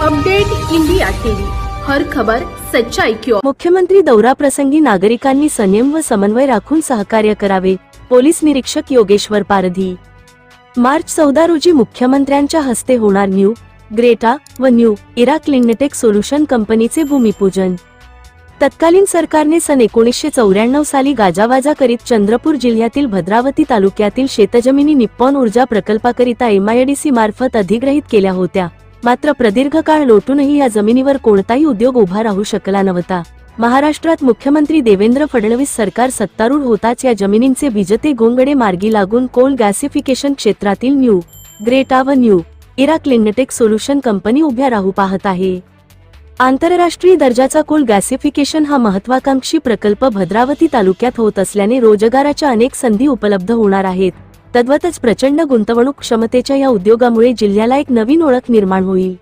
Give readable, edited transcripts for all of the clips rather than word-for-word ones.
Update India TV, हर खबर सच्चाई की ओर। मुख्यमंत्री दौरा प्रसंगी नागरिकांनी संयम व समन्वय राखून सहकार्य करावे, पोलीस निरीक्षक योगेश्वर पारधी। मार्च 14 रोजी मुख्यमंत्र्यांच्या हस्ते होणार न्यू ग्रेटा व न्यू इरा क्लीनटेक सोल्युशन कंपनीचे भूमिपूजन। तत्कालीन सरकारने सन 1994 साली गाजावाजा करीत चंद्रपूर जिल्ह्यातील भद्रावती तालुक्यातील शेतजमिनी निप्पॉन ऊर्जा प्रकल्पाकरिता MIDC मार्फत अधिग्रहित केल्या होत्या। मात्र प्रदीर्घ काळ लोटूनही या जमिनीवर कोणताही उद्योग उभा राहू शकला नव्हता। महाराष्ट्रात मुख्यमंत्री देवेंद्र फडणवीस सरकार सत्तारूढ होताच या जमिनींचे विजेते घोंगडे मार्गी लागून कोल गॅसिफिकेशन क्षेत्रातील न्यू ग्रेटा व न्यू इरा क्लीनटेक सोल्युशन कंपनी उभ्या राहू पाहत आहे। आंतरराष्ट्रीय दर्जाचा कोल गॅसिफिकेशन हा महत्त्वाकांक्षी प्रकल्प भद्रावती तालुक्यात होत असल्याने रोजगाराच्या अनेक संधी उपलब्ध होणार आहेत। तद्वतच प्रचंड गुंतवणूक क्षमतेच्या या उद्योगामुळे जिल्ह्याला एक नवीन ओळख निर्माण होईल।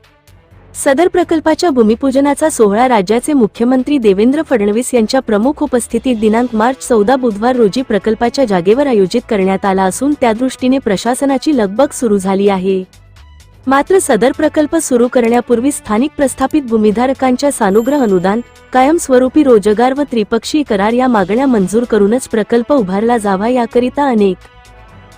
सदर प्रकल्पाच्या भूमिपूजनाचा सोहळा राज्याचे मुख्यमंत्री देवेंद्र फडणवीस यांच्या प्रमुख उपस्थितीत दिनांक मार्च 14 बुधवार रोजी प्रकल्पाच्या जागेवर आयोजित करण्यात आला असून त्यादृष्टीने प्रशासनाची लगबग सुरू झाली आहे। मात्र सदर प्रकल्प सुरू करण्यापूर्वी स्थानिक प्रस्थापित भूमिधारकांच्या सानुग्रह अनुदान, कायमस्वरूपी रोजगार व त्रिपक्षीय करार या मागण्या मंजूर करूनच प्रकल्प उभारला जावा याकरिता अनेक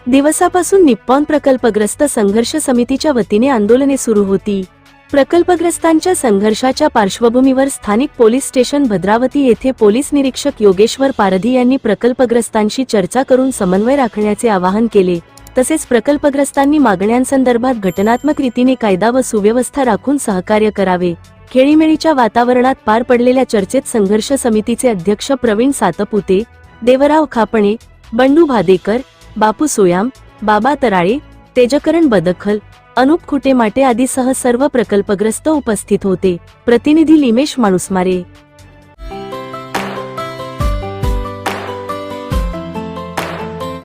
दिवसापासून निप्पॉन प्रकल्पग्रस्त संघर्ष समितीच्या वतीने आंदोलने सुरू होती। प्रकल्पग्रस्तांच्या संघर्षाच्या पार्श्वभूमीवर स्थानिक पोलीस स्टेशन भद्रावती येथे पोलीस निरीक्षक योगेश्वर पारधी यांनी प्रकल्पग्रस्तांशी चर्चा करून समन्वय राखण्याचे आवाहन केले। तसेच प्रकल्पग्रस्तांनी मागण्यांसंदर्भात घटनात्मक रीतीने कायदा व सुव्यवस्था राखून सहकार्य करावे। खेळीमेळीच्या वातावरणात पार पडलेल्या चर्चेत संघर्ष समितीचे अध्यक्ष प्रवीण सातपुते, देवराव खापणे, बंडू भादेकर, बापू सोयाम, बाबा तराळे, तेजकरण बदखल, अनुप खुटेमाटे आदीसह सर्व प्रकल्पग्रस्त उपस्थित होते। प्रतिनिधी लिमेश माणूसमारे।